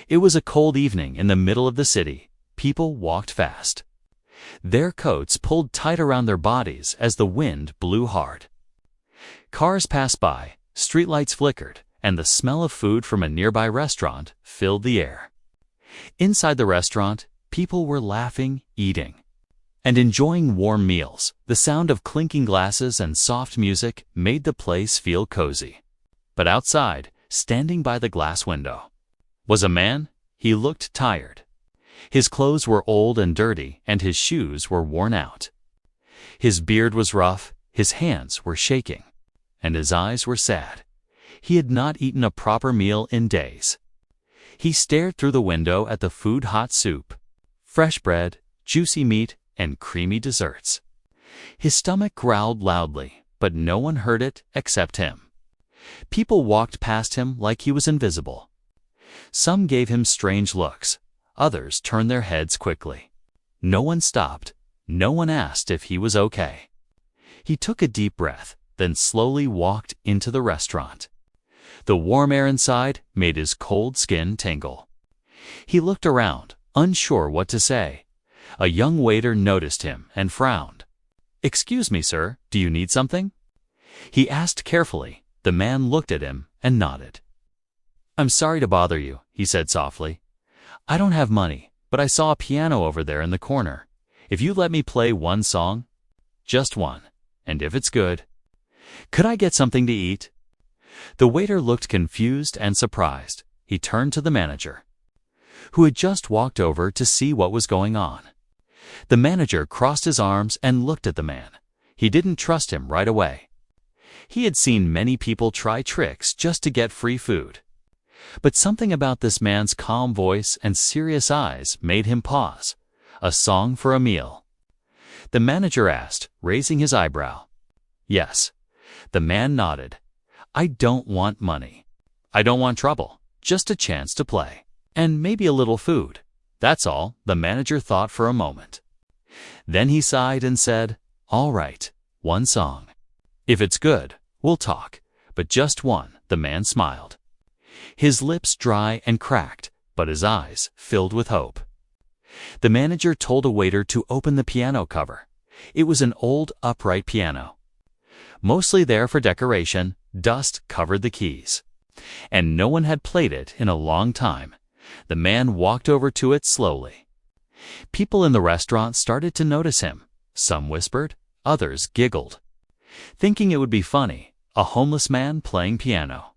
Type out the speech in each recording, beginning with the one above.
It was a cold evening in the middle of the city. People walked fast. Their coats pulled tight around their bodies as the wind blew hard. Cars passed by, streetlights flickered, and the smell of food from a nearby restaurant filled the air. Inside the restaurant, people were laughing, eating, and enjoying warm meals. The sound of clinking glasses and soft music made the place feel cozy. But outside, standing by the glass window, was a man. He looked tired. His clothes were old and dirty, and his shoes were worn out. His beard was rough, his hands were shaking, and his eyes were sad. He had not eaten a proper meal in days. He stared through the window at the food-hot soup, fresh bread, juicy meat, and creamy desserts. His stomach growled loudly, but no one heard it except him. People walked past him like he was invisible. Some gave him strange looks. Others turned their heads quickly. No one stopped. No one asked if he was okay. He took a deep breath, then slowly walked into the restaurant. The warm air inside made his cold skin tingle. He looked around, unsure what to say. A young waiter noticed him and frowned. "Excuse me, sir, do you need something?" He asked carefully. The man looked at him and nodded. "I'm sorry to bother you," he said softly. "I don't have money, but I saw a piano over there in the corner. If you let me play one song, just one, and if it's good, could I get something to eat?" The waiter looked confused and surprised. He turned to the manager, who had just walked over to see what was going on. The manager crossed his arms and looked at the man. He didn't trust him right away. He had seen many people try tricks just to get free food. But something about this man's calm voice and serious eyes made him pause. "A song for a meal?" the manager asked, raising his eyebrow. "Yes." The man nodded. "I don't want money. I don't want trouble. Just a chance to play. And maybe a little food. That's all." The manager thought for a moment. Then he sighed and said, "All right, one song. If it's good, we'll talk, but just one." The man smiled. His lips dry and cracked, but his eyes filled with hope. The manager told a waiter to open the piano cover. It was an old upright piano. Mostly there for decoration, dust covered the keys, and no one had played it in a long time. The man walked over to it slowly. People in the restaurant started to notice him. Some whispered, others giggled, thinking it would be funny, a homeless man playing piano.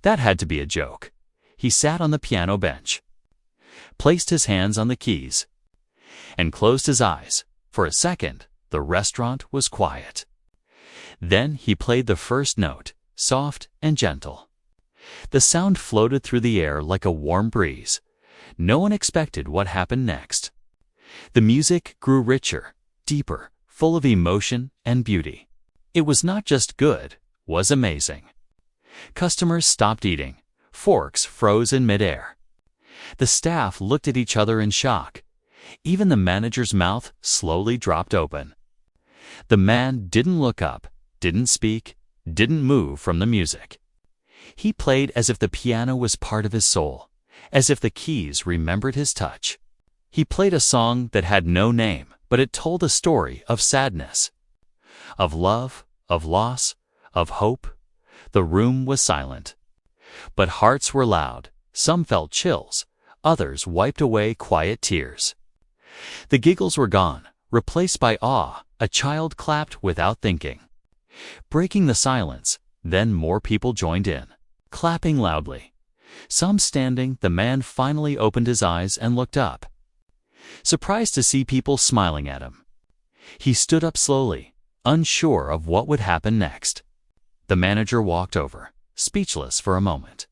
That had to be a joke. He sat on the piano bench, placed his hands on the keys, and closed his eyes. For a second, the restaurant was quiet. Then he played the first note, soft and gentle. The sound floated through the air like a warm breeze. No one expected what happened next. The music grew richer, deeper, full of emotion and beauty. It was not just good, it was amazing. Customers stopped eating. Forks froze in midair. The staff looked at each other in shock. Even the manager's mouth slowly dropped open. The man didn't look up, didn't speak, didn't move from the music. He played as if the piano was part of his soul, as if the keys remembered his touch. He played a song that had no name, but it told a story of sadness, of love, of loss, of hope. The room was silent, but hearts were loud. Some felt chills, others wiped away quiet tears. The giggles were gone, replaced by awe. A child clapped without thinking, breaking the silence. Then more people joined in, clapping loudly. Some standing. The man finally opened his eyes and looked up, surprised to see people smiling at him. He stood up slowly, unsure of what would happen next. The manager walked over, speechless for a moment.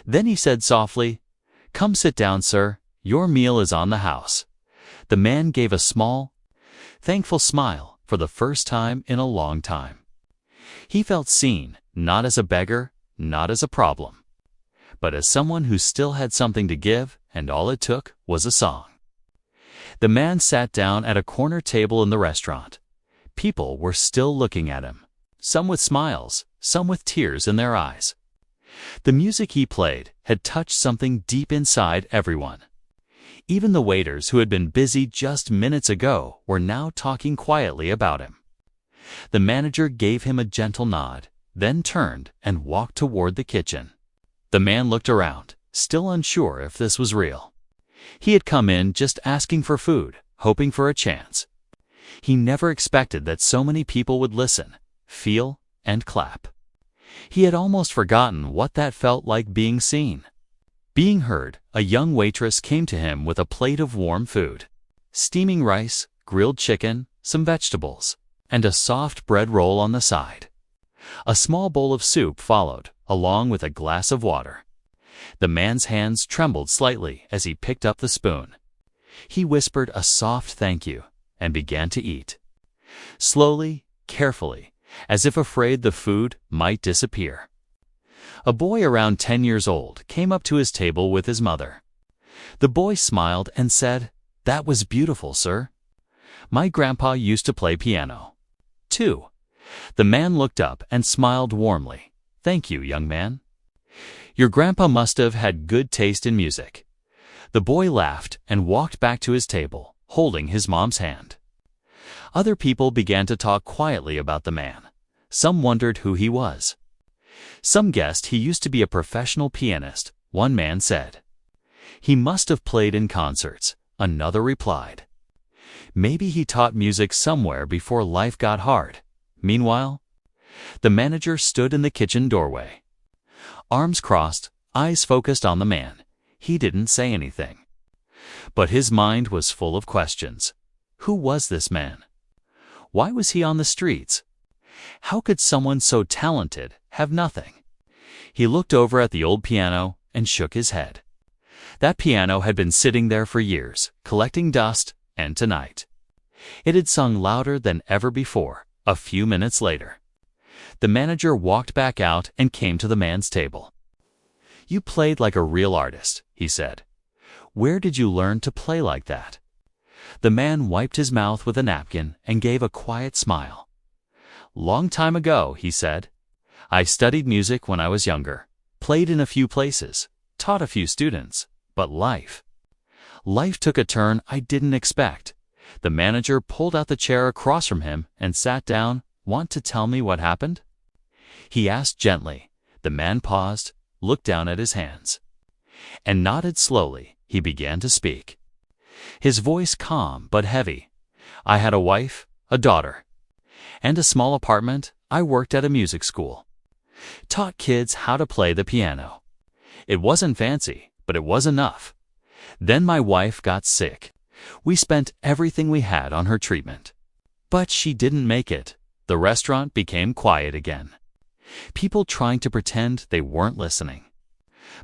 Then he said softly, "Come sit down, sir. Your meal is on the house." The man gave a small, thankful smile for the first time in a long time. He felt seen, not as a beggar, not as a problem, but as someone who still had something to give, and all it took was a song. The man sat down at a corner table in the restaurant. People were still looking at him, some with smiles, some with tears in their eyes. The music he played had touched something deep inside everyone. Even the waiters who had been busy just minutes ago were now talking quietly about him. The manager gave him a gentle nod, then turned and walked toward the kitchen. The man looked around, still unsure if this was real. He had come in just asking for food, hoping for a chance. He never expected that so many people would listen, feel, and clap. He had almost forgotten what that felt like being seen. Being heard, a young waitress came to him with a plate of warm food. Steaming rice, grilled chicken, some vegetables, and a soft bread roll on the side. A small bowl of soup followed, along with a glass of water. The man's hands trembled slightly as he picked up the spoon. He whispered a soft thank you and began to eat. Slowly, carefully, as if afraid the food might disappear. A boy around 10 years old came up to his table with his mother. The boy smiled and said, "That was beautiful, sir. My grandpa used to play piano, too." The man looked up and smiled warmly. "Thank you, young man. Your grandpa must have had good taste in music." The boy laughed and walked back to his table, holding his mom's hand. Other people began to talk quietly about the man. Some wondered who he was. Some guessed he used to be a professional pianist, one man said. "He must have played in concerts," another replied. "Maybe he taught music somewhere before life got hard." Meanwhile, the manager stood in the kitchen doorway. Arms crossed, eyes focused on the man. He didn't say anything. But his mind was full of questions. Who was this man? Why was he on the streets? How could someone so talented have nothing? He looked over at the old piano and shook his head. That piano had been sitting there for years, collecting dust, and tonight it had sung louder than ever before. A few minutes later, the manager walked back out and came to the man's table. "You played like a real artist," he said. "Where did you learn to play like that?" The man wiped his mouth with a napkin and gave a quiet smile. "Long time ago," he said. "I studied music when I was younger, played in a few places, taught a few students, but life took a turn I didn't expect." The manager pulled out the chair across from him and sat down. "Want to tell me what happened?" he asked gently. The man paused, looked down at his hands, and nodded slowly. He began to speak. His voice calm but heavy. "I had a wife, a daughter, and a small apartment. I worked at a music school. Taught kids how to play the piano. It wasn't fancy, but it was enough. Then my wife got sick. We spent everything we had on her treatment. But she didn't make it. The restaurant became quiet again. People trying to pretend they weren't listening.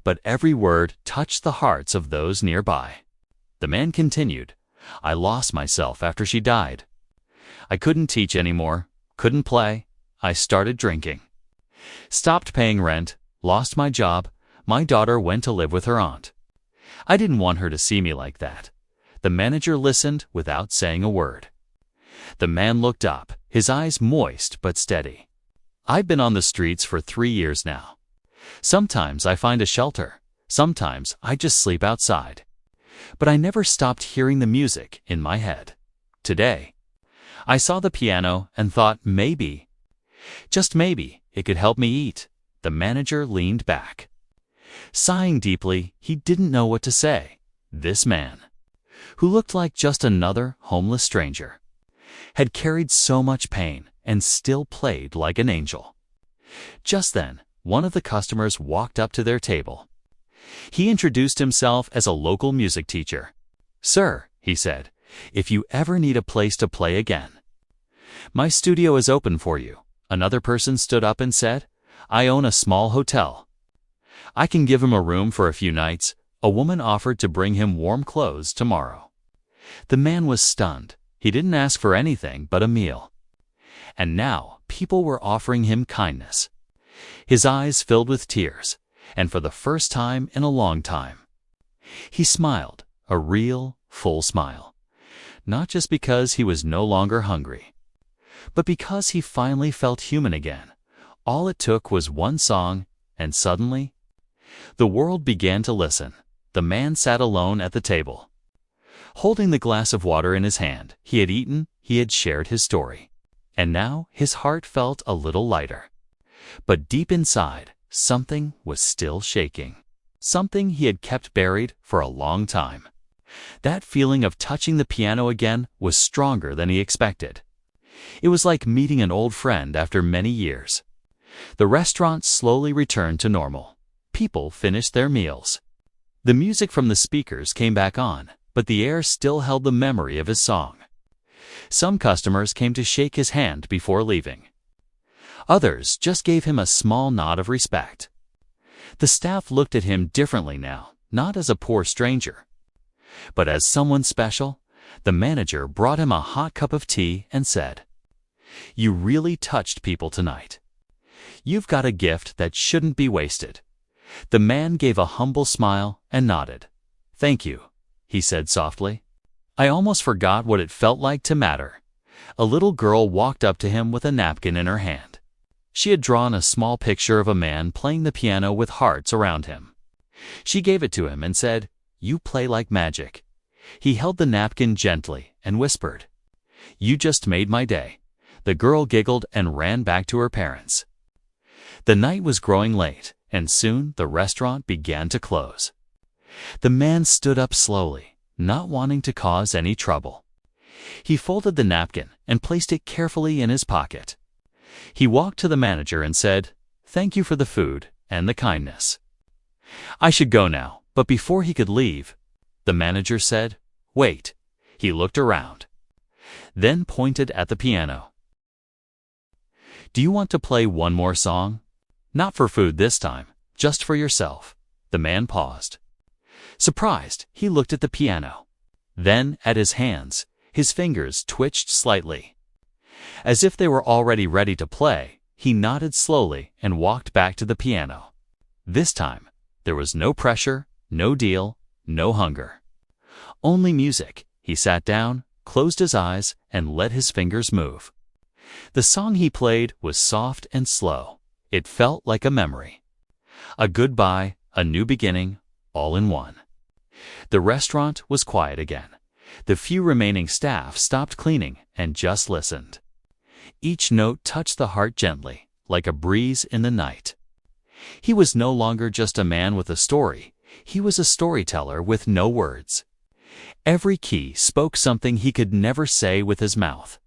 But every word touched the hearts of those nearby." The man continued, "I lost myself after she died. I couldn't teach anymore, couldn't play. I started drinking. Stopped paying rent, lost my job. My daughter went to live with her aunt. I didn't want her to see me like that." The manager listened without saying a word. The man looked up, his eyes moist but steady. "I've been on the streets for 3 years now. Sometimes I find a shelter, sometimes I just sleep outside. But I never stopped hearing the music in my head. Today, I saw the piano and thought maybe, just maybe, it could help me eat." The manager leaned back. Sighing deeply, he didn't know what to say. This man, who looked like just another homeless stranger, had carried so much pain and still played like an angel. Just then, one of the customers walked up to their table. He introduced himself as a local music teacher. "Sir," he said, "if you ever need a place to play again, my studio is open for you." Another person stood up and said, "I own a small hotel. I can give him a room for a few nights." A woman offered to bring him warm clothes tomorrow. The man was stunned. He didn't ask for anything but a meal. And now people were offering him kindness. His eyes filled with tears, and for the first time in a long time, he smiled, a real, full smile. Not just because he was no longer hungry, but because he finally felt human again. All it took was one song, and suddenly, the world began to listen. The man sat alone at the table. Holding the glass of water in his hand, he had eaten, he had shared his story. And now his heart felt a little lighter. But deep inside, something was still shaking. Something he had kept buried for a long time. That feeling of touching the piano again was stronger than he expected. It was like meeting an old friend after many years. The restaurant slowly returned to normal. People finished their meals. The music from the speakers came back on, but the air still held the memory of his song. Some customers came to shake his hand before leaving. Others just gave him a small nod of respect. The staff looked at him differently now, not as a poor stranger, but as someone special. The manager brought him a hot cup of tea and said, "You really touched people tonight. You've got a gift that shouldn't be wasted." The man gave a humble smile and nodded. "Thank you," he said softly. "I almost forgot what it felt like to matter." A little girl walked up to him with a napkin in her hand. She had drawn a small picture of a man playing the piano with hearts around him. She gave it to him and said, "You play like magic." He held the napkin gently and whispered, "You just made my day." The girl giggled and ran back to her parents. The night was growing late, and soon the restaurant began to close. The man stood up slowly, not wanting to cause any trouble. He folded the napkin and placed it carefully in his pocket. He walked to the manager and said, "Thank you for the food and the kindness. I should go now." But before he could leave, the manager said, "Wait." He looked around, then pointed at the piano. "Do you want to play one more song? Not for food this time, just for yourself." The man paused. Surprised, he looked at the piano, then at his hands. His fingers twitched slightly. As if they were already ready to play, he nodded slowly and walked back to the piano. This time, there was no pressure, no deal, no hunger. Only music. He sat down, closed his eyes, and let his fingers move. The song he played was soft and slow. It felt like a memory. A goodbye, a new beginning, all in one. The restaurant was quiet again. The few remaining staff stopped cleaning and just listened. Each note touched the heart gently, like a breeze in the night. He was no longer just a man with a story. He was a storyteller with no words. Every key spoke something he could never say with his mouth.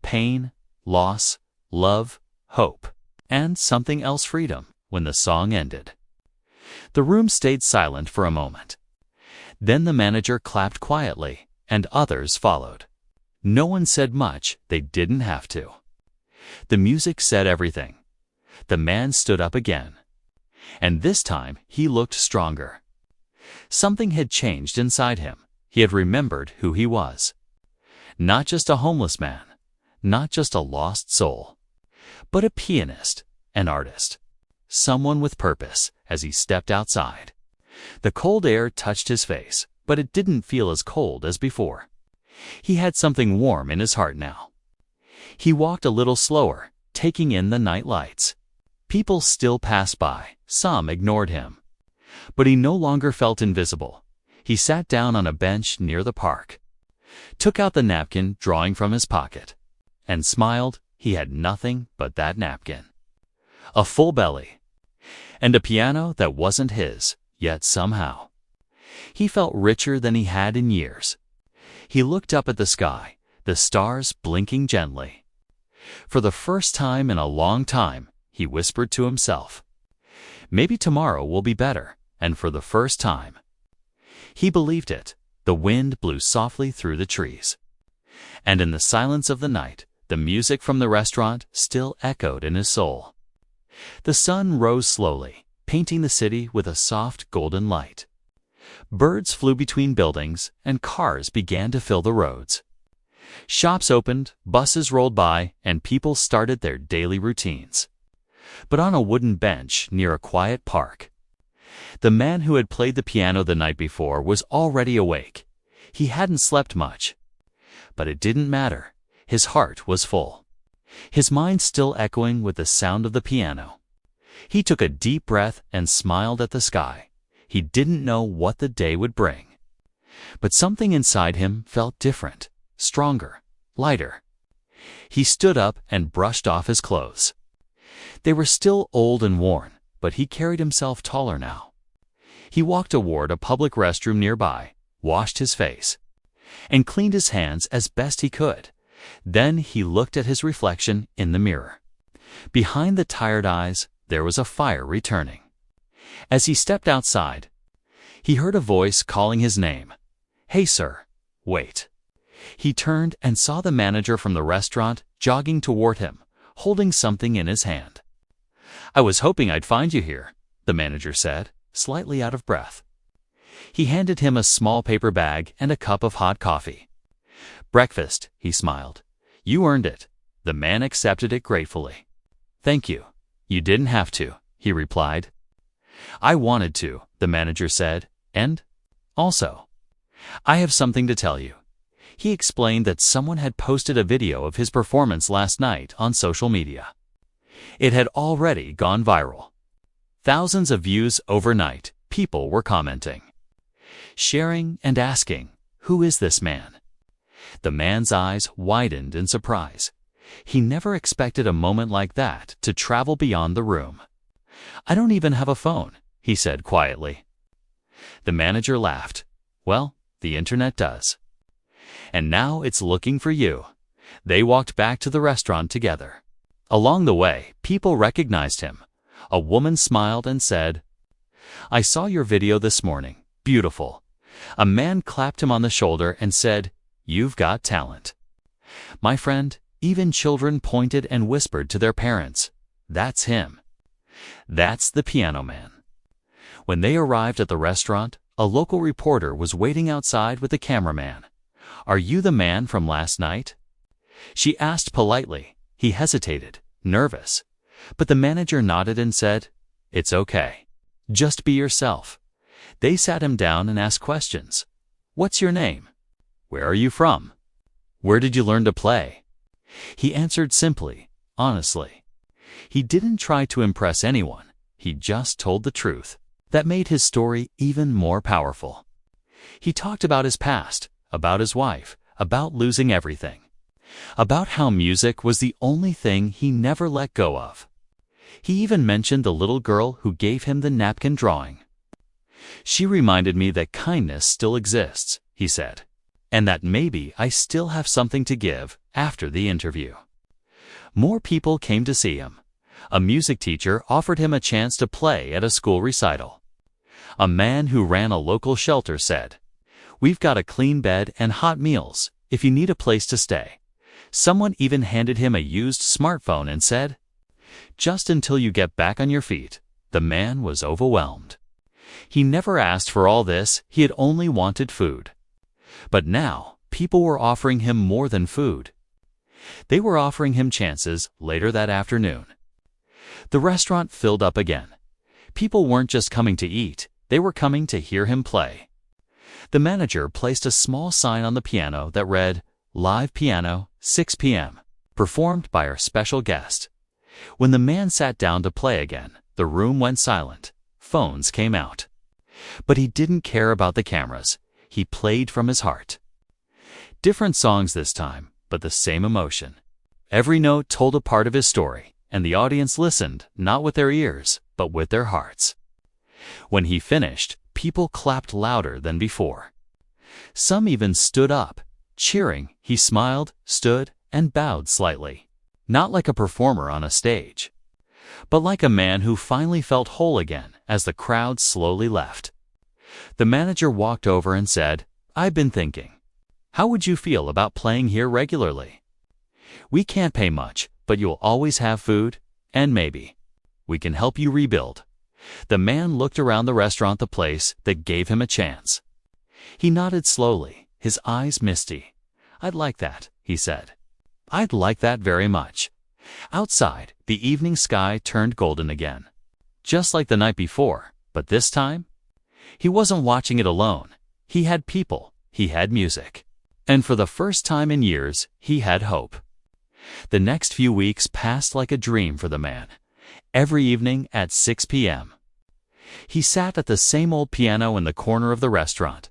Pain, loss, love, hope, and something else, freedom, when the song ended. The room stayed silent for a moment. Then the manager clapped quietly, and others followed. No one said much. They didn't have to. The music said everything. The man stood up again. And this time he looked stronger. Something had changed inside him. He had remembered who he was. Not just a homeless man, not just a lost soul, but a pianist, an artist, someone with purpose. As he stepped outside, the cold air touched his face, but it didn't feel as cold as before. He had something warm in his heart now. He walked a little slower, taking in the night lights. People still passed by. Some ignored him. But he no longer felt invisible. He sat down on a bench near the park, took out the napkin drawing from his pocket, and smiled. He had nothing but that napkin. A full belly, and a piano that wasn't his, yet somehow he felt richer than he had in years. He looked up at the sky, the stars blinking gently. For the first time in a long time, he whispered to himself, "Maybe tomorrow will be better." And for the first time, he believed it. The wind blew softly through the trees, and in the silence of the night, the music from the restaurant still echoed in his soul. The sun rose slowly, painting the city with a soft golden light. Birds flew between buildings, and cars began to fill the roads. Shops opened, buses rolled by, and people started their daily routines. But on a wooden bench near a quiet park, the man who had played the piano the night before was already awake. He hadn't slept much, but it didn't matter. His heart was full, his mind still echoing with the sound of the piano. He took a deep breath and smiled at the sky. He didn't know what the day would bring. But something inside him felt different, stronger, lighter. He stood up and brushed off his clothes. They were still old and worn, but he carried himself taller now. He walked toward a public restroom nearby, washed his face, and cleaned his hands as best he could. Then he looked at his reflection in the mirror. Behind the tired eyes, there was a fire returning. As he stepped outside, he heard a voice calling his name. "Hey, sir, wait." He turned and saw the manager from the restaurant jogging toward him, holding something in his hand. "I was hoping I'd find you here," the manager said, slightly out of breath. He handed him a small paper bag and a cup of hot coffee. "Breakfast," he smiled. "You earned it." The man accepted it gratefully. "Thank you. You didn't have to," he replied. "I wanted to," the manager said, "and also, I have something to tell you." He explained that someone had posted a video of his performance last night on social media. It had already gone viral. Thousands of views overnight. People were commenting, sharing and asking, "Who is this man?" The man's eyes widened in surprise. He never expected a moment like that to travel beyond the room. "I don't even have a phone," he said quietly. The manager laughed. "Well, the internet does. And now it's looking for you." They walked back to the restaurant together. Along the way, people recognized him. A woman smiled and said, "I saw your video this morning. Beautiful." A man clapped him on the shoulder and said, "You've got talent." My friend, even children pointed and whispered to their parents, "That's him. That's the piano man." When they arrived at the restaurant, a local reporter was waiting outside with the cameraman. "Are you the man from last night?" She asked politely. He hesitated, nervous. But the manager nodded and said, "It's okay. Just be yourself." They sat him down and asked questions. "What's your name? Where are you from? Where did you learn to play?" He answered simply, honestly. He didn't try to impress anyone. He just told the truth. That made his story even more powerful. He talked about his past, about his wife, about losing everything, about how music was the only thing he never let go of. He even mentioned the little girl who gave him the napkin drawing. "She reminded me that kindness still exists," he said, "and that maybe I still have something to give after the interview." More people came to see him. A music teacher offered him a chance to play at a school recital. A man who ran a local shelter said, "We've got a clean bed and hot meals if you need a place to stay." Someone even handed him a used smartphone and said, "Just until you get back on your feet." The man was overwhelmed. He never asked for all this. He had only wanted food. But now, people were offering him more than food. They were offering him chances later that afternoon. The restaurant filled up again. People weren't just coming to eat, they were coming to hear him play. The manager placed a small sign on the piano that read, "Live piano, 6 p.m., performed by our special guest." When the man sat down to play again, the room went silent. Phones came out. But he didn't care about the cameras. He played from his heart. Different songs this time, but the same emotion. Every note told a part of his story, and the audience listened, not with their ears, but with their hearts. When he finished, people clapped louder than before. Some even stood up, cheering. He smiled, stood, and bowed slightly. Not like a performer on a stage, but like a man who finally felt whole again as the crowd slowly left. The manager walked over and said, "I've been thinking. How would you feel about playing here regularly? We can't pay much, but you'll always have food, and maybe we can help you rebuild." The man looked around the restaurant, the place that gave him a chance. He nodded slowly, his eyes misty. "I'd like that," he said. "I'd like that very much." Outside, the evening sky turned golden again. Just like the night before, but this time, he wasn't watching it alone. He had people, he had music. And for the first time in years, he had hope. The next few weeks passed like a dream for the man. every evening at 6 p.m. He sat at the same old piano in the corner of the restaurant.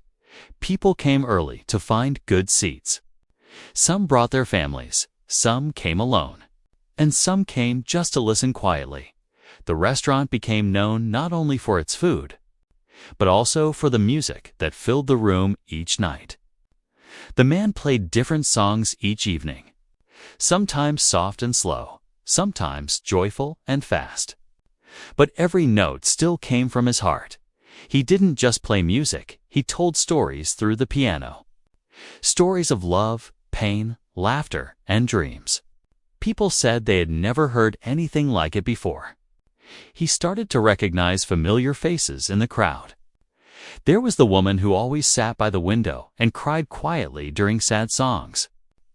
People came early to find good seats. Some brought their families, some came alone, and some came just to listen quietly. The restaurant became known not only for its food, but also for the music that filled the room each night. The man played different songs each evening, sometimes soft and slow, sometimes joyful and fast. But every note still came from his heart. He didn't just play music, he told stories through the piano. Stories of love, pain, laughter, and dreams. People said they had never heard anything like it before. He started to recognize familiar faces in the crowd. There was the woman who always sat by the window and cried quietly during sad songs.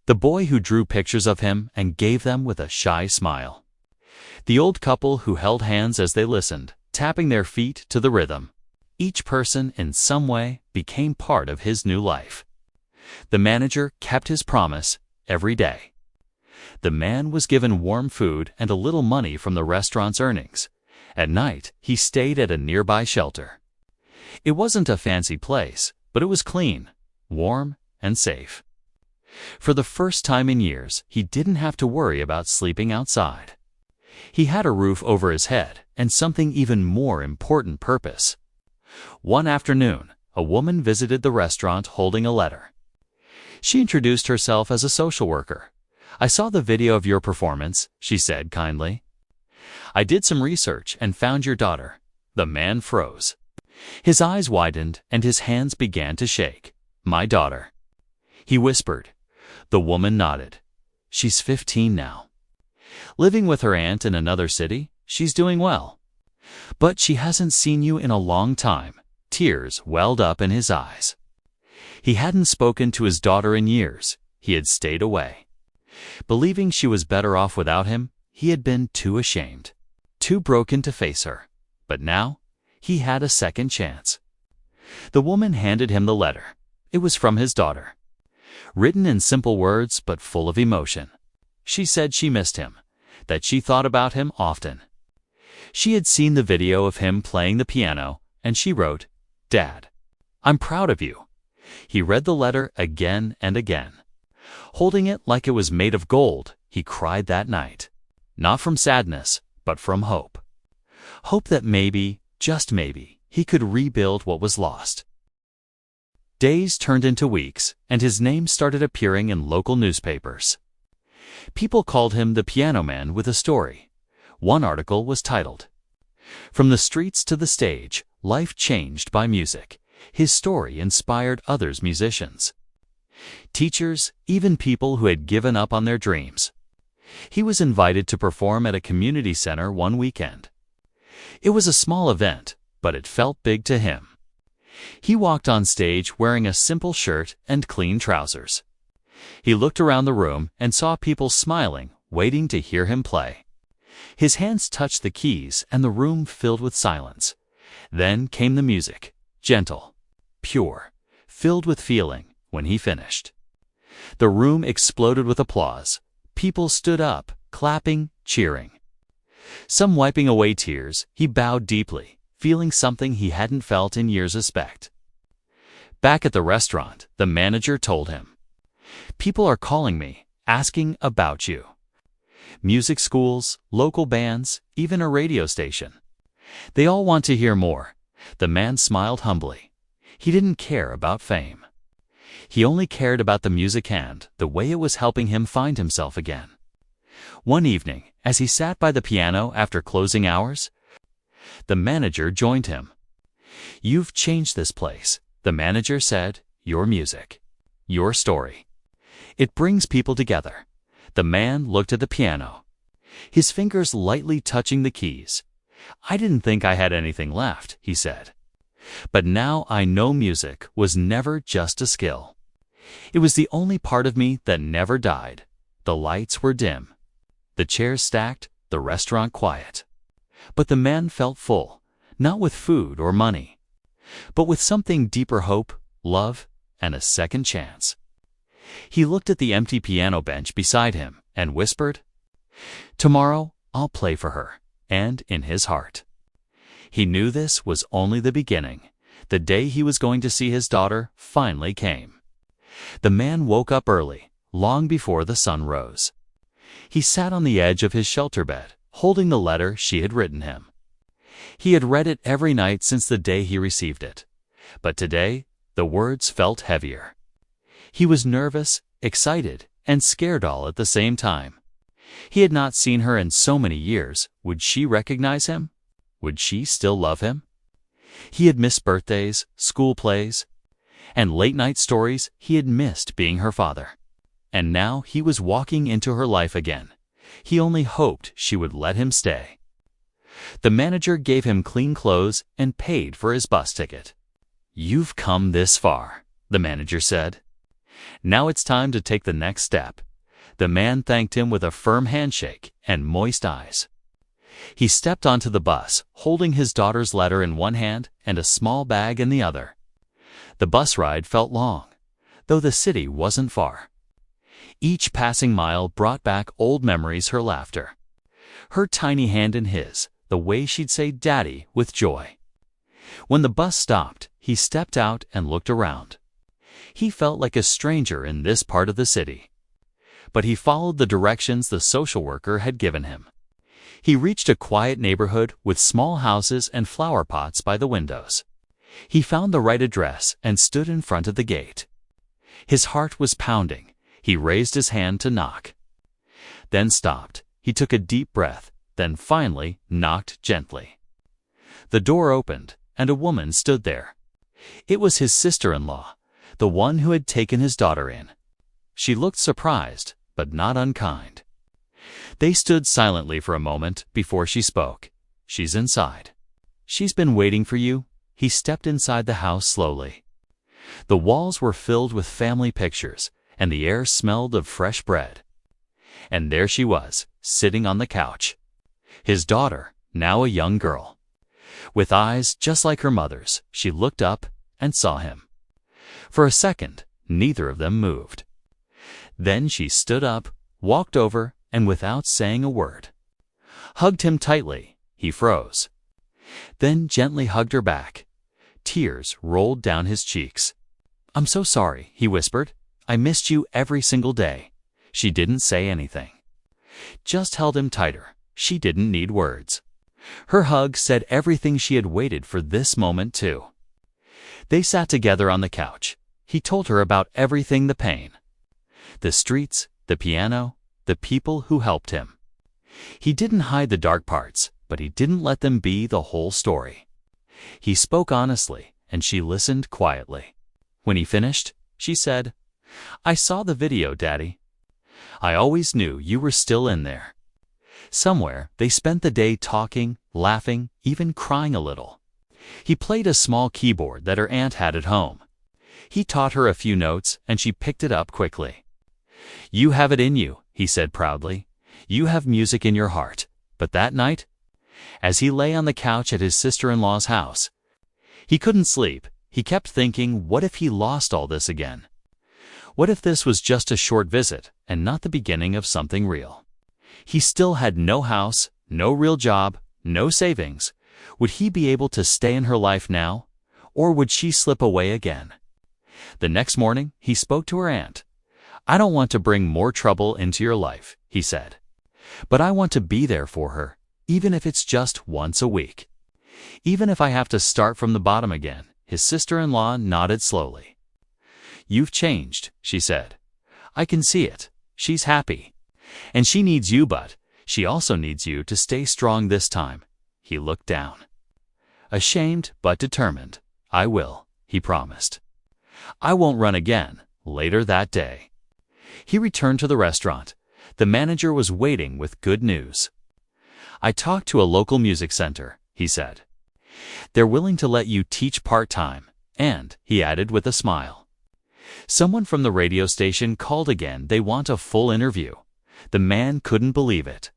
The boy who drew pictures of him and gave them with a shy smile. The old couple who held hands as they listened, tapping their feet to the rhythm. Each person in some way became part of his new life. The manager kept his promise every day. The man was given warm food and a little money from the restaurant's earnings. At night, he stayed at a nearby shelter. It wasn't a fancy place, but it was clean, warm, and safe. For the first time in years, he didn't have to worry about sleeping outside. He had a roof over his head and something even more important purpose. One afternoon, a woman visited the restaurant holding a letter. She introduced herself as a social worker. "I saw the video of your performance," she said kindly. "I did some research and found your daughter." The man froze. His eyes widened and his hands began to shake. "My daughter," he whispered. The woman nodded. "She's 15 now. Living with her aunt in another city, she's doing well. But she hasn't seen you in a long time." Tears welled up in his eyes. He hadn't spoken to his daughter in years. He had stayed away. Believing she was better off without him, he had been too ashamed, too broken to face her. But now, he had a second chance. The woman handed him the letter. It was from his daughter. Written in simple words but full of emotion. She said she missed him, that she thought about him often. She had seen the video of him playing the piano, and she wrote, "Dad, I'm proud of you." He read the letter again and again. Holding it like it was made of gold, he cried that night. Not from sadness, but from hope. Hope that maybe, just maybe, he could rebuild what was lost. Days turned into weeks, and his name started appearing in local newspapers. People called him the Piano Man with a Story. One article was titled, "From the Streets to the Stage, Life Changed by Music. His Story Inspired Others Musicians." Teachers, even people who had given up on their dreams. He was invited to perform at a community center one weekend. It was a small event, but it felt big to him. He walked on stage wearing a simple shirt and clean trousers. He looked around the room and saw people smiling, waiting to hear him play. His hands touched the keys and the room filled with silence. Then came the music, gentle, pure, filled with feeling. When he finished, the room exploded with applause. People stood up, clapping, cheering. Some wiping away tears, he bowed deeply, feeling something he hadn't felt in years. Respect. Back at the restaurant, the manager told him, "People are calling me, asking about you. Music schools, local bands, even a radio station. They all want to hear more." The man smiled humbly. He didn't care about fame. He only cared about the music and the way it was helping him find himself again. One evening, as he sat by the piano after closing hours, the manager joined him. "You've changed this place," the manager said. "Your music, your story. It brings people together." The man looked at the piano, his fingers lightly touching the keys. "I didn't think I had anything left," he said. "But now I know music was never just a skill. It was the only part of me that never died." The lights were dim, the chairs stacked, the restaurant quiet. But the man felt full, not with food or money, but with something deeper: hope, love, and a second chance. He looked at the empty piano bench beside him and whispered, "Tomorrow I'll play for her, and in his heart. He knew this was only the beginning. The day he was going to see his daughter finally came. The man woke up early, long before the sun rose. He sat on the edge of his shelter bed, holding the letter she had written him. He had read it every night since the day he received it, but today the words felt heavier. He was nervous, excited, and scared all at the same time. He had not seen her in so many years. Would she recognize him? Would she still love him? He had missed birthdays, school plays, and late-night stories. He had missed being her father. And now he was walking into her life again. He only hoped she would let him stay. The manager gave him clean clothes and paid for his bus ticket. "You've come this far," the manager said. "Now it's time to take the next step." The man thanked him with a firm handshake and moist eyes. He stepped onto the bus, holding his daughter's letter in one hand and a small bag in the other. The bus ride felt long, though the city wasn't far. Each passing mile brought back old memories, her laughter, her tiny hand in his, the way she'd say "Daddy" with joy. When the bus stopped, he stepped out and looked around. He felt like a stranger in this part of the city. But he followed the directions the social worker had given him. He reached a quiet neighborhood with small houses and flower pots by the windows. He found the right address and stood in front of the gate. His heart was pounding. He raised his hand to knock, then stopped. He took a deep breath, then finally knocked gently. The door opened, and a woman stood there. It was his sister-in-law, the one who had taken his daughter in. She looked surprised, but not unkind. They stood silently for a moment before she spoke. "She's inside. She's been waiting for you." He stepped inside the house slowly. The walls were filled with family pictures, and the air smelled of fresh bread. And there she was, sitting on the couch. His daughter, now a young girl. With eyes just like her mother's, she looked up and saw him. For a second, neither of them moved. Then she stood up, walked over, and without saying a word, hugged him tightly. He froze. Then gently hugged her back. Tears rolled down his cheeks. "I'm so sorry," he whispered. "I missed you every single day." She didn't say anything, just held him tighter. She didn't need words. Her hug said everything. She had waited for this moment too. They sat together on the couch. He told her about everything, the pain, the streets, the piano, the people who helped him. He didn't hide the dark parts, but he didn't let them be the whole story. He spoke honestly, and she listened quietly. When he finished, she said, "I saw the video, Daddy. I always knew you were still in there." Somewhere, they spent the day talking, laughing, even crying a little. He played a small keyboard that her aunt had at home. He taught her a few notes, and she picked it up quickly. "You have it in you," he said proudly. "You have music in your heart." But that night, as he lay on the couch at his sister-in-law's house, he couldn't sleep. He kept thinking, what if he lost all this again? What if this was just a short visit and not the beginning of something real? He still had no house, no real job, no savings. Would he be able to stay in her life now, or would she slip away again? The next morning, he spoke to her aunt. "I don't want to bring more trouble into your life," he said, "but I want to be there for her, even if it's just once a week. Even if I have to start from the bottom again." His sister-in-law nodded slowly. "You've changed," she said. "I can see it. She's happy. And she needs you, but she also needs you to stay strong this time." He looked down. Ashamed but determined. "I will," he promised. "I won't run again." Later that day, he returned to the restaurant. The manager was waiting with good news. "I talked to a local music center," he said. "They're willing to let you teach part-time, and," he added with a smile, "someone from the radio station called again. They want a full interview." The man couldn't believe it.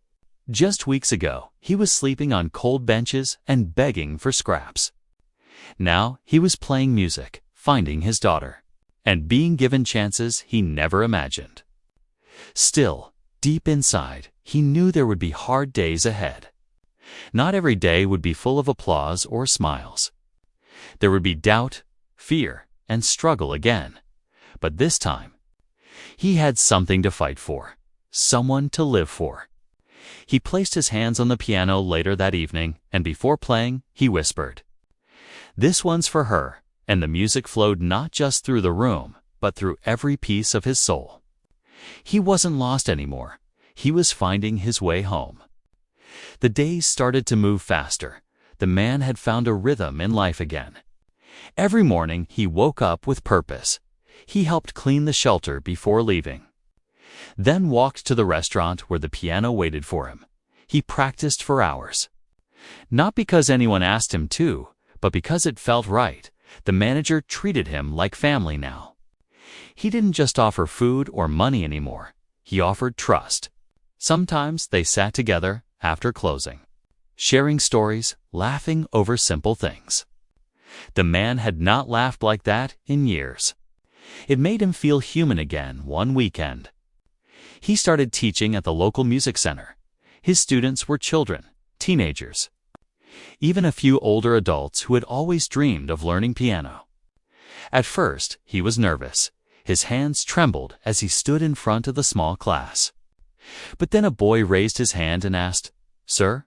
Just weeks ago, he was sleeping on cold benches and begging for scraps. Now he was playing music, finding his daughter, and being given chances he never imagined. Still, deep inside, he knew there would be hard days ahead. Not every day would be full of applause or smiles. There would be doubt, fear, and struggle again. But this time, he had something to fight for, someone to live for. He placed his hands on the piano later that evening, and before playing, he whispered, "This one's for her," and the music flowed not just through the room, but through every piece of his soul. He wasn't lost anymore. He was finding his way home. The days started to move faster. The man had found a rhythm in life again. Every morning, he woke up with purpose. He helped clean the shelter before leaving, then walked to the restaurant where the piano waited for him. He practiced for hours. Not because anyone asked him to, but because it felt right. The manager treated him like family now. He didn't just offer food or money anymore. He offered trust. Sometimes they sat together after closing, sharing stories, laughing over simple things. The man had not laughed like that in years. It made him feel human again one weekend. He started teaching at the local music center. His students were children, teenagers, even a few older adults who had always dreamed of learning piano. At first, he was nervous. His hands trembled as he stood in front of the small class. But then a boy raised his hand and asked, "Sir,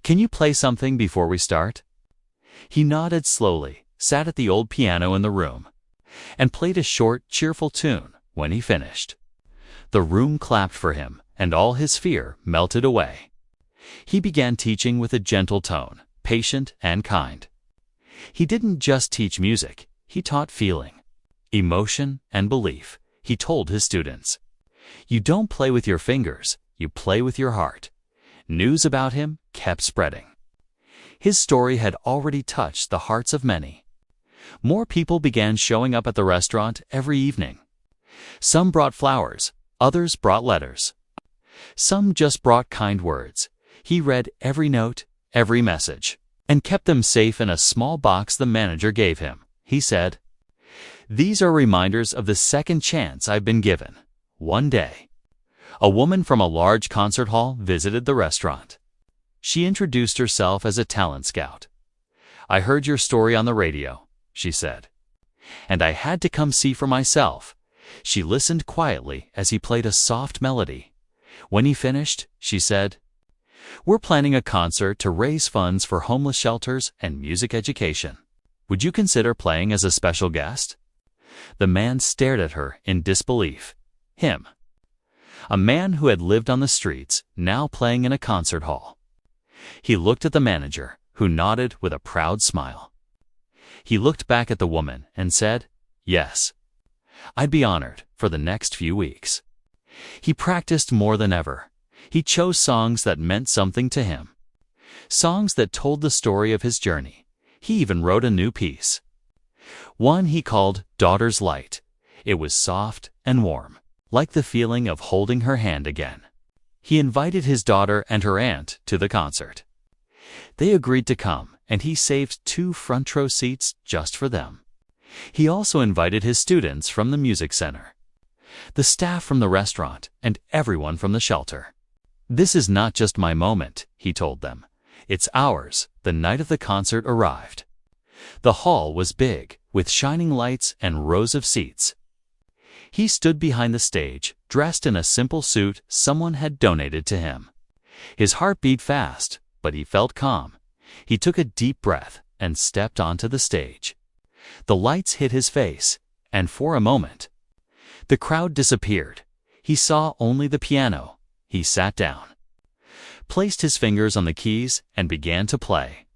can you play something before we start?" He nodded slowly, sat at the old piano in the room, and played a short, cheerful tune. When he finished, the room clapped for him, and all his fear melted away. He began teaching with a gentle tone, patient and kind. He didn't just teach music, he taught feeling, emotion, and belief. He told his students, "You don't play with your fingers, you play with your heart." News about him kept spreading. His story had already touched the hearts of many. More people began showing up at the restaurant every evening. Some brought flowers, others brought letters. Some just brought kind words. He read every note, every message, and kept them safe in a small box the manager gave him. He said, "These are reminders of the second chance I've been given." One day, a woman from a large concert hall visited the restaurant. She introduced herself as a talent scout. "I heard your story on the radio," she said, "and I had to come see for myself." She listened quietly as he played a soft melody. When he finished, she said, "We're planning a concert to raise funds for homeless shelters and music education. Would you consider playing as a special guest?" The man stared at her in disbelief. Him, a man who had lived on the streets, now playing in a concert hall. He looked at the manager, who nodded with a proud smile. He looked back at the woman and said, "Yes, I'd be honored," for the next few weeks. He practiced more than ever. He chose songs that meant something to him, songs that told the story of his journey. He even wrote a new piece, one he called "Daughter's Light." It was soft and warm, like the feeling of holding her hand again. He invited his daughter and her aunt to the concert. They agreed to come, and he saved 2 front row seats just for them. He also invited his students from the music center, the staff from the restaurant, and everyone from the shelter. "This is not just my moment," he told them. "It's ours." The night of the concert arrived. The hall was big, with shining lights and rows of seats. He stood behind the stage, dressed in a simple suit someone had donated to him. His heart beat fast, but he felt calm. He took a deep breath and stepped onto the stage. The lights hit his face, and for a moment, the crowd disappeared. He saw only the piano. He sat down, placed his fingers on the keys, and began to play.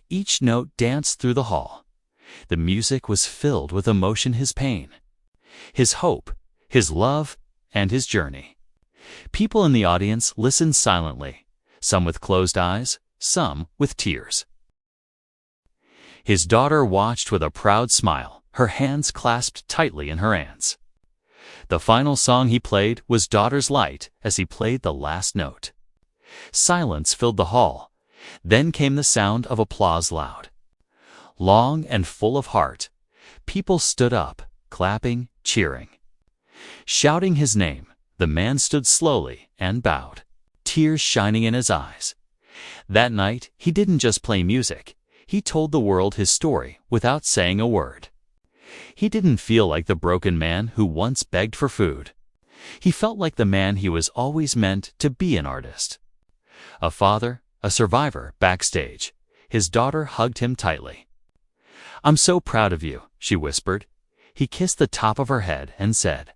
Each note danced through the hall. The music was filled with emotion, his pain, his hope, his love, and his journey. People in the audience listened silently, some with closed eyes, some with tears. His daughter watched with a proud smile, her hands clasped tightly in her aunt's. The final song he played was "Daughter's Light" as he played the last note. Silence filled the hall. Then came the sound of applause, loud, long, and full of heart. People stood up, clapping, cheering, shouting his name. The man stood slowly and bowed, tears shining in his eyes. That night, he didn't just play music. He told the world his story without saying a word. He didn't feel like the broken man who once begged for food. He felt like the man he was always meant to be, an artist. A father, a survivor, backstage. His daughter hugged him tightly. "I'm so proud of you," she whispered. He kissed the top of her head and said,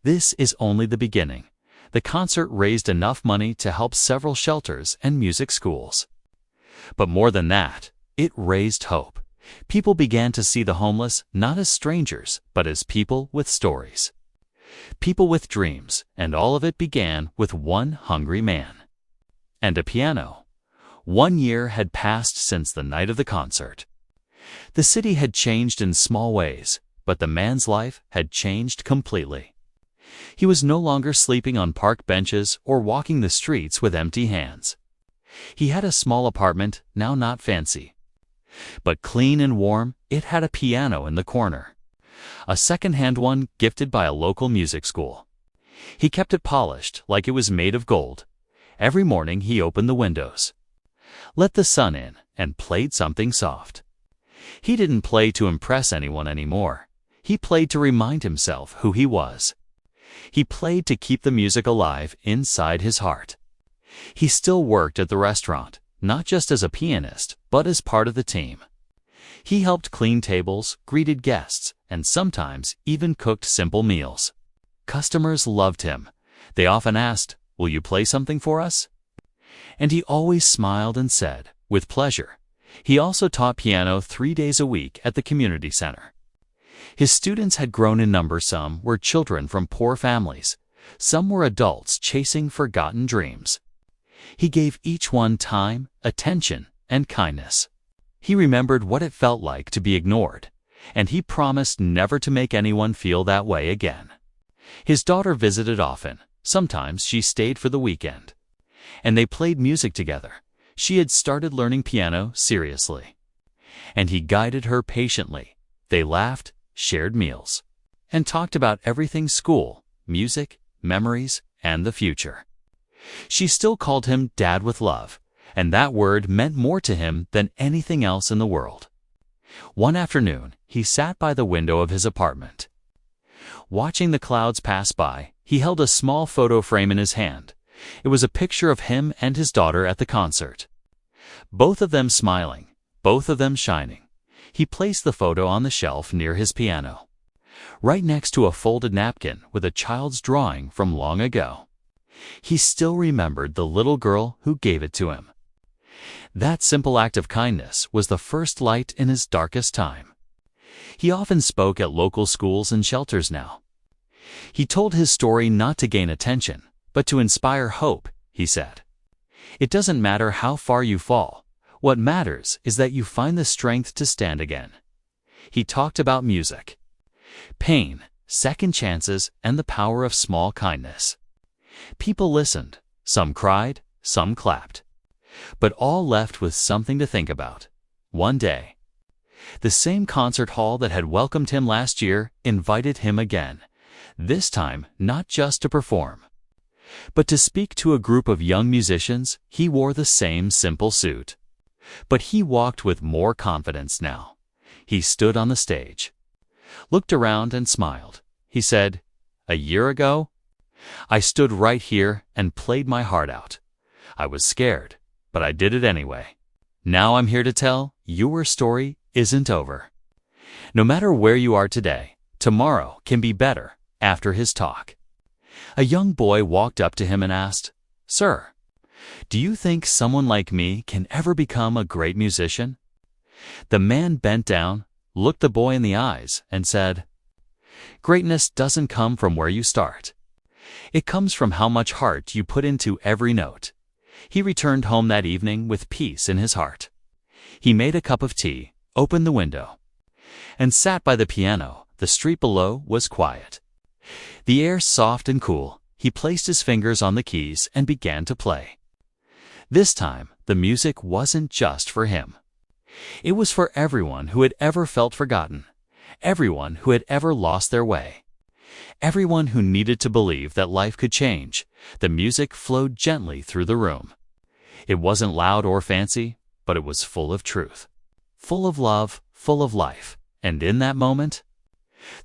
"This is only the beginning." The concert raised enough money to help several shelters and music schools. But more than that, it raised hope. People began to see the homeless not as strangers, but as people with stories. People with dreams, and all of it began with one hungry man. And a piano. 1 year had passed since the night of the concert. The city had changed in small ways, but the man's life had changed completely. He was no longer sleeping on park benches or walking the streets with empty hands. He had a small apartment, now not fancy, but clean and warm. It had a piano in the corner, a second-hand one gifted by a local music school. He kept it polished like it was made of gold. Every morning he opened the windows, let the sun in, and played something soft. He didn't play to impress anyone anymore. He played to remind himself who he was. He played to keep the music alive inside his heart. He still worked at the restaurant, not just as a pianist, but as part of the team. He helped clean tables, greeted guests, and sometimes even cooked simple meals. Customers loved him. They often asked, "Will you play something for us?" And he always smiled and said, "With pleasure." He also taught piano 3 days a week at the community center. His students had grown in number. Some were children from poor families. Some were adults chasing forgotten dreams. He gave each one time, attention, and kindness. He remembered what it felt like to be ignored, and he promised never to make anyone feel that way again. His daughter visited often. Sometimes she stayed for the weekend. And they played music together. She had started learning piano seriously. And he guided her patiently. They laughed, shared meals, and talked about everything: school, music, memories, and the future. She still called him Dad with love, and that word meant more to him than anything else in the world. One afternoon, he sat by the window of his apartment. Watching the clouds pass by, he held a small photo frame in his hand. It was a picture of him and his daughter at the concert. Both of them smiling, both of them shining. He placed the photo on the shelf near his piano, right next to a folded napkin with a child's drawing from long ago. He still remembered the little girl who gave it to him. That simple act of kindness was the first light in his darkest time. He often spoke at local schools and shelters now. He told his story not to gain attention, but to inspire hope, he said. "It doesn't matter how far you fall. What matters is that you find the strength to stand again." He talked about music, pain, second chances, and the power of small kindness. People listened. Some cried, some clapped, but all left with something to think about. One day, the same concert hall that had welcomed him last year invited him again, this time not just to perform, but to speak to a group of young musicians. He wore the same simple suit, but he walked with more confidence now. He stood on the stage, looked around and smiled. He said, "A year ago, I stood right here and played my heart out. I was scared, but I did it anyway. Now I'm here to tell your story isn't over." No matter where you are today, tomorrow can be better. After his talk, a young boy walked up to him and asked, "Sir, do you think someone like me can ever become a great musician?" The man bent down, looked the boy in the eyes, and said, "Greatness doesn't come from where you start. It comes from how much heart you put into every note." He returned home that evening with peace in his heart. He made a cup of tea, opened the window, and sat by the piano. The street below was quiet, the air soft and cool. He placed his fingers on the keys and began to play. This time, the music wasn't just for him. It was for everyone who had ever felt forgotten, everyone who had ever lost their way, everyone who needed to believe that life could change. The music flowed gently through the room. It wasn't loud or fancy, but it was full of truth, full of love, full of life. And in that moment,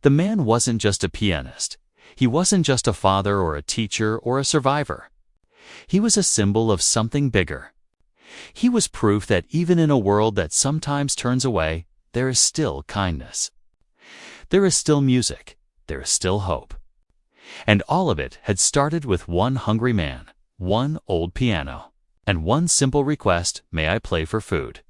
the man wasn't just a pianist. He wasn't just a father or a teacher or a survivor. He was a symbol of something bigger. He was proof that even in a world that sometimes turns away, there is still kindness. There is still music. There is still hope. And all of it had started with one hungry man, one old piano, and one simple request: may I play for food?